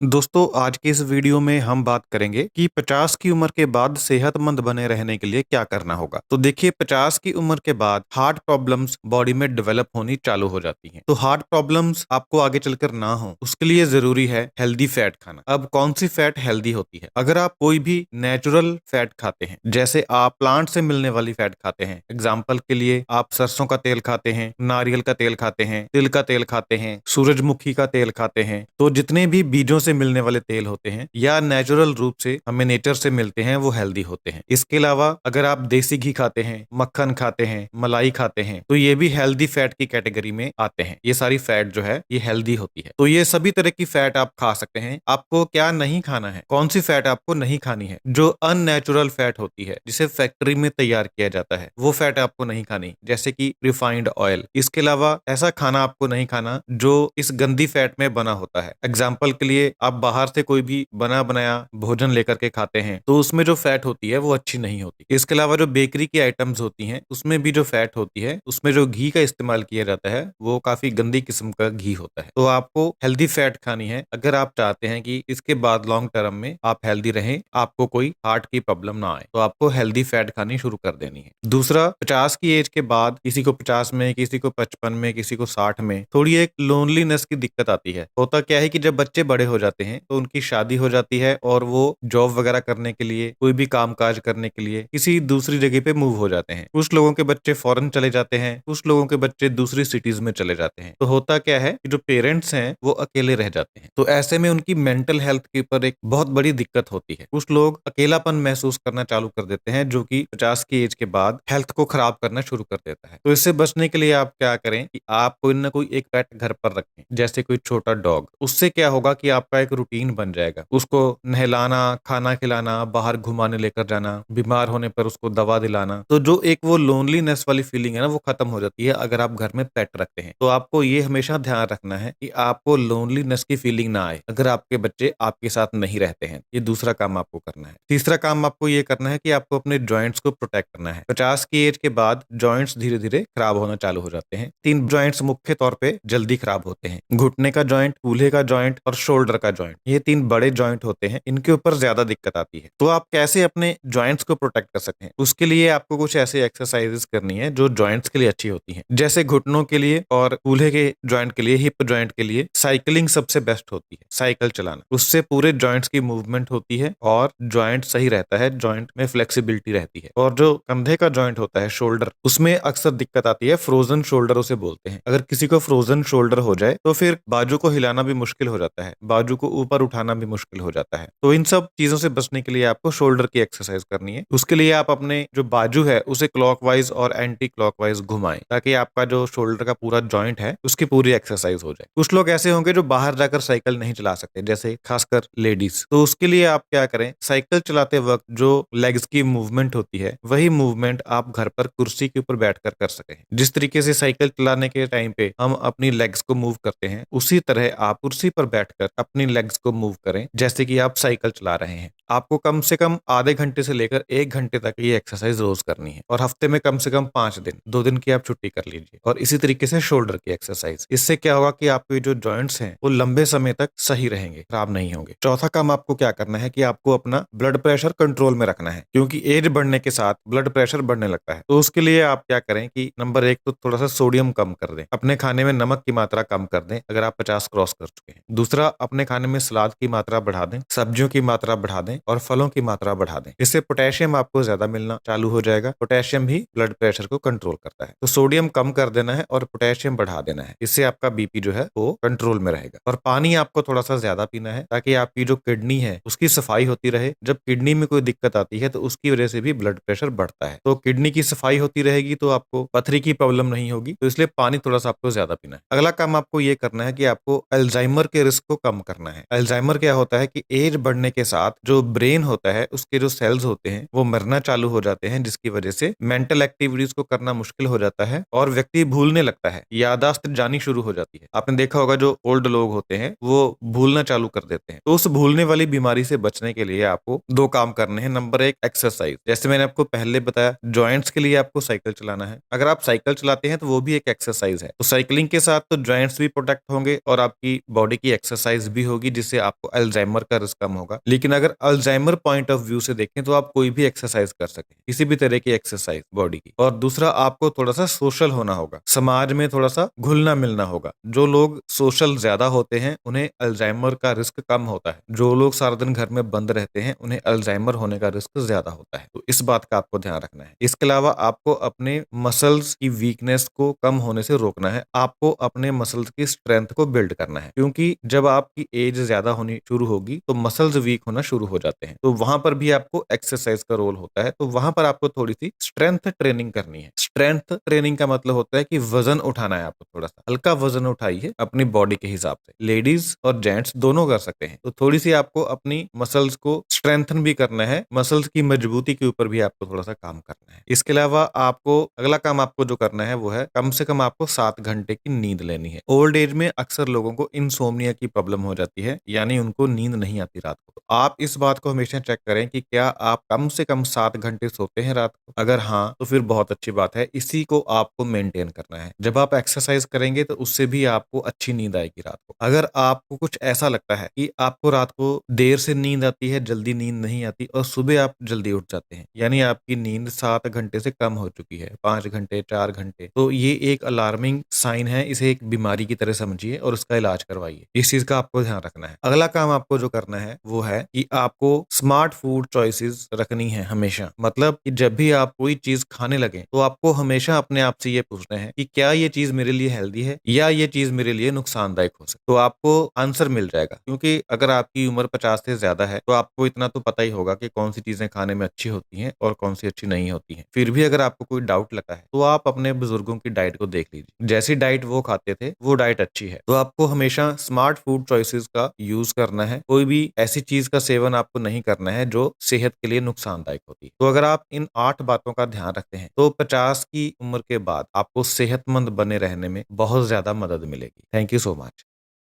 दोस्तों आज की इस वीडियो में हम बात करेंगे कि 50 की उम्र के बाद सेहतमंद बने रहने के लिए क्या करना होगा। तो देखिए 50 की उम्र के बाद हार्ट प्रॉब्लम्स बॉडी में डेवलप होनी चालू हो जाती हैं। तो हार्ट प्रॉब्लम्स आपको आगे चलकर ना हो उसके लिए जरूरी है हेल्दी फैट खाना। अब कौन सी फैट हेल्दी होती है? अगर आप कोई भी नेचुरल फैट खाते हैं, जैसे आप प्लांट से मिलने वाली फैट खाते हैं, एग्जाम्पल के लिए आप सरसों का तेल खाते हैं, नारियल का तेल खाते हैं, तिल का तेल खाते हैं, सूरजमुखी का तेल खाते हैं, तो जितने भी बीजों से मिलने वाले तेल होते हैं या नेचुरल रूप से हमें नेचर से मिलते हैं वो हेल्दी होते हैं। इसके अलावा अगर आप देसी घी खाते हैं, मक्खन खाते हैं, मलाई खाते हैं, तो ये भी हेल्दी फैट की कैटेगरी में आते हैं। ये सारी फैट जो है ये हेल्दी होती है। तो ये सभी तरह की फैट आप खा सकते हैं। आपको क्या नहीं खाना है, कौन सी फैट आपको नहीं खानी है? जो अननेचुरल फैट होती है, जिसे फैक्ट्री में तैयार किया जाता है, वो फैट आपको नहीं खानी, जैसे कि रिफाइंड ऑयल। इसके अलावा ऐसा खाना आपको नहीं खाना जो इस गंदी फैट में बना होता है। एग्जाम्पल के लिए आप बाहर से कोई भी बना बनाया भोजन लेकर के खाते हैं तो उसमें जो फैट होती है वो अच्छी नहीं होती। इसके अलावा जो बेकरी की आइटम्स होती हैं उसमें भी जो फैट होती है, उसमें जो घी का इस्तेमाल किया जाता है वो काफी गंदी किस्म का घी होता है। तो आपको हेल्दी फैट खानी है अगर आप चाहते हैं कि इसके बाद लॉन्ग टर्म में आप हेल्दी रहें, आपको कोई हार्ट की प्रॉब्लम ना आए, तो आपको हेल्दी फैट खानी शुरू कर देनी है। दूसरा, 50 की एज के बाद किसी को 50 में, किसी को 55 में, किसी को 60 में थोड़ी एक लोनलीनेस की दिक्कत आती है। होता क्या है कि जब बच्चे बड़े हो जाते हैं तो उनकी शादी हो जाती है और वो जॉब वगैरह करने के लिए, कोई भी काम काज करने के लिए किसी दूसरी जगह पे मूव हो जाते हैं। कुछ लोगों के बच्चे फॉरेन चले जाते हैं, कुछ लोगों के बच्चे दूसरी सिटीज में चले जाते हैं। तो होता क्या है कि जो पेरेंट्स हैं वो अकेले रह जाते हैं। तो ऐसे में उनकी मेंटल हेल्थ के ऊपर एक बहुत बड़ी दिक्कत होती है। कुछ लोग अकेलापन महसूस करना चालू कर देते हैं, जो कि 50 की एज के बाद हेल्थ को खराब करना शुरू कर देता है। तो इससे बचने के लिए आप क्या करें कि आप कोई ना कोई एक पेट घर पर रखें, जैसे कोई छोटा डॉग। उससे क्या होगा कि आपका एक रूटीन बन जाएगा। उसको नहलाना, खाना खिलाना, बाहर घुमाने लेकर जाना, बीमार होने पर उसको दवा दिलाना, तो जो एक वो लोनलीनेस वाली फीलिंग है ना वो खत्म हो जाती है अगर आप घर में पेट रखते हैं। तो आपको ये हमेशा ध्यान रखना है कि आपको लोनलीनेस की फीलिंग ना आए अगर आपके बच्चे आपके साथ नहीं रहते हैं। ये दूसरा काम आपको करना है। तीसरा काम आपको ये करना है कि आपको अपने जॉइंट्स को प्रोटेक्ट करना है। 50 की एज के बाद जॉइंट्स धीरे धीरे खराब होना चालू हो जाते हैं। 3 जॉइंट्स मुख्य तौर पे जल्दी खराब होते हैं: घुटने का जॉइंट, कूल्हे का जॉइंट और शोल्डर का जॉइंट। ये 3 बड़े जॉइंट होते हैं, इनके ऊपर ज्यादा दिक्कत आती है। तो आप कैसे अपने जॉइंट्स को प्रोटेक्ट कर सकते हैं, उसके लिए आपको कुछ ऐसे एक्सरसाइजेस करनी है जो जॉइंट्स के लिए अच्छी होती हैं। जैसे घुटनों के लिए और कूल्हे के जॉइंट के लिए, हिप जॉइंट के लिए साइकिलिंग सबसे बेस्ट होती है। साइकिल चलाना, उससे पूरे जॉइंट्स की मूवमेंट होती है और जॉइंट सही रहता है, जॉइंट में फ्लेक्सिबिलिटी रहती है। और जो कंधे का जॉइंट होता है, शोल्डर, उसमें अक्सर दिक्कत आती है, फ्रोजन शोल्डर उसे बोलते हैं। अगर किसी को फ्रोजन शोल्डर हो जाए तो फिर बाजू को हिलाना भी मुश्किल हो जाता है, बाजू को ऊपर उठाना भी मुश्किल हो जाता है। तो इन सब चीजों से बचने के लिए आपको शोल्डर की एक्सरसाइज करनी है। उसके लिए आप अपने जो बाजू है उसे क्लॉकवाइज और एंटी क्लॉकवाइज घुमाएं, ताकि आपका जो शोल्डर का पूरा जॉइंट है उसकी पूरी एक्सरसाइज हो जाए। कुछ लोग ऐसे होंगे जो बाहर जाकर साइकिल नहीं चला सकते, जैसे खासकर लेडीज। तो उसके लिए आप क्या करें, साइकिल चलाते वक्त जो लेग्स की मूवमेंट होती है वही मूवमेंट आप घर पर कुर्सी के ऊपर बैठकर कर सकें। जिस तरीके से साइकिल चलाने के टाइम पे हम अपनी लेग्स को मूव करते हैं, उसी तरह आप कुर्सी पर बैठकर अपनी लेग्स को मूव करें, जैसे कि आप साइकिल चला रहे हैं। आपको कम से कम आधे घंटे से लेकर 1 घंटे तक ये एक्सरसाइज रोज करनी है, और हफ्ते में कम से कम 5 दिन, 2 दिन की आप छुट्टी कर लीजिए। और इसी तरीके से शोल्डर की एक्सरसाइज, इससे क्या होगा कि आपके जो जॉइंट्स हैं वो लंबे समय तक सही रहेंगे, खराब नहीं होंगे। चौथा काम आपको क्या करना है कि आपको अपना ब्लड प्रेशर कंट्रोल में रखना है, क्योंकि एज बढ़ने के साथ ब्लड प्रेशर बढ़ने लगता है। तो उसके लिए आप क्या करें कि नंबर 1 तो थोड़ा सा सोडियम कम कर दें, अपने खाने में नमक की मात्रा कम कर दें अगर आप 50 क्रॉस कर चुके हैं। दूसरा, अपने खाने में सलाद की मात्रा बढ़ा दें, सब्जियों की मात्रा बढ़ा दें और फलों की मात्रा बढ़ा दें। इससे पोटेशियम आपको ज्यादा मिलना चालू हो जाएगा। पोटेशियम भी ब्लड प्रेशर को कंट्रोल करता है। तो सोडियम कम कर देना है और पोटेशियम बढ़ा देना है, इससे आपका बीपी जो है वो कंट्रोल में रहेगा। और पानी आपको थोड़ा सा ज्यादा पीना है, ताकि आपकी जो किडनी है उसकी सफाई होती रहे। जब किडनी में कोई दिक्कत आती है तो उसकी वजह से भी ब्लड प्रेशर बढ़ता है। तो किडनी की सफाई होती रहेगी तो आपको पथरी की प्रॉब्लम नहीं होगी। तो इसलिए पानी थोड़ा सा आपको ज्यादा पीना है। अगला काम आपको ये करना है कि आपको अल्जाइमर के रिस्क को कम करना है। अल्जाइमर क्या होता है कि एज बढ़ने के साथ जो ब्रेन होता है उसके जो सेल्स होते हैं वो मरना चालू हो जाते हैं, जिसकी वजह से मेंटल एक्टिविटीज को करना मुश्किल हो जाता है और व्यक्ति भूलने लगता है, याददाश्त जानी शुरू हो जाती है। आपने देखा होगा जो ओल्ड लोग होते हैं वो भूलना चालू कर देते हैं। तो उस भूलने वाली बीमारी से बचने के लिए आपको 2 काम करने हैं। Number 1, exercise. जैसे मैंने आपको पहले बताया, जॉइंट्स के लिए आपको साइकिल चलाना है। अगर आप साइकिल चलाते हैं तो वो भी एक एक्सरसाइज है। तो साइकिलिंग के साथ तो जॉइंट्स भी प्रोटेक्ट होंगे और आपकी बॉडी की एक्सरसाइज भी होगी जिससे आपको अल्जाइमर का रिस्क कम होगा। लेकिन अगर अल्जाइमर पॉइंट ऑफ व्यू से देखें तो आप कोई भी एक्सरसाइज कर सकें, किसी भी तरह की एक्सरसाइज बॉडी की। और दूसरा, आपको थोड़ा सा सोशल होना होगा, समाज में थोड़ा सा घुलना मिलना होगा। जो लोग सोशल ज्यादा होते हैं उन्हें अल्जाइमर का रिस्क कम होता है, जो लोग सारा दिन घर में बंद रहते हैं उन्हें अल्जाइमर होने का रिस्क ज्यादा होता है। तो इस बात का आपको ध्यान रखना है। इसके अलावा आपको अपने मसल्स की वीकनेस को कम होने से रोकना है, आपको अपने मसल्स की स्ट्रेंथ को बिल्ड करना है, क्योंकि जब आपकी एज ज्यादा होनी शुरू होगी तो मसल्स वीक होना शुरू हो जाते हैं। तो वहां पर भी आपको एक्सरसाइज का रोल होता है। तो वहां पर आपको थोड़ी सी स्ट्रेंथ ट्रेनिंग करनी है। स्ट्रेंथ ट्रेनिंग का मतलब होता है कि वजन उठाना है आपको, थोड़ा सा हल्का वजन उठाइए अपनी बॉडी के हिसाब से। लेडीज और जेंट्स दोनों कर सकते हैं। तो थोड़ी सी आपको अपनी मसल्स को स्ट्रेंथन भी करना है, मसल्स की मजबूती के ऊपर भी आपको थोड़ा सा काम करना है। इसके अलावा आपको अगला काम आपको जो करना है वो है कम से कम आपको 7 घंटे की नींद लेनी है। ओल्ड एज में अक्सर लोगों को इंसोम्निया की प्रॉब्लम हो जाती है, यानी उनको नींद नहीं आती रात को। तो आप इस बात को हमेशा चेक करें कि क्या आप कम से कम 7 घंटे सोते हैं रात को। अगर हाँ तो फिर बहुत अच्छी बात है, इसी को आपको मेंटेन करना है। जब आप एक्सरसाइज करेंगे तो उससे भी आपको अच्छी नींद आएगी रात को। अगर आपको कुछ ऐसा लगता है कि आपको रात को देर से नींद आती है, जल्दी नींद नहीं आती और सुबह आप जल्दी उठ जाते हैं, यानी आपकी नींद 7 घंटे से कम हो चुकी है, 5 घंटे 4 घंटे, तो ये एक अलार्मिंग साइन है। इसे एक बीमारी की तरह समझिए और उसका इलाज करवाइए। इस चीज का आपको ध्यान रखना है। अगला काम आपको जो करना है वो है कि आपको स्मार्ट फूड चॉइसेस रखनी है हमेशा। मतलब कि जब भी आप कोई चीज खाने लगे तो आपको हमेशा अपने आप से ये पूछना है कि क्या ये चीज मेरे लिए हेल्दी है या ये चीज मेरे लिए नुकसानदायक हो सकती है। तो आपको आंसर मिल जाएगा, क्योंकि अगर आपकी उम्र 50 से ज्यादा है तो आपको इतना तो पता ही होगा कि कौन सी चीजें खाने में अच्छी होती हैं और कौन सी अच्छी नहीं होती हैं। फिर भी अगर आपको कोई डाउट लगता है तो आप अपने बुजुर्गों की डाइट को देख लीजिए, जैसी डाइट वो खाते थे वो डाइट अच्छी है। तो आपको हमेशा स्मार्ट फूड चॉइसेस का यूज करना है। कोई भी ऐसी चीज का सेवन आपको नहीं करना है जो सेहत के लिए नुकसानदायक होती है। तो अगर आप इन 8 बातों का ध्यान रखते हैं तो 50 की उम्र के बाद आपको सेहतमंद बने रहने में बहुत ज्यादा मदद मिलेगी। Thank you so much.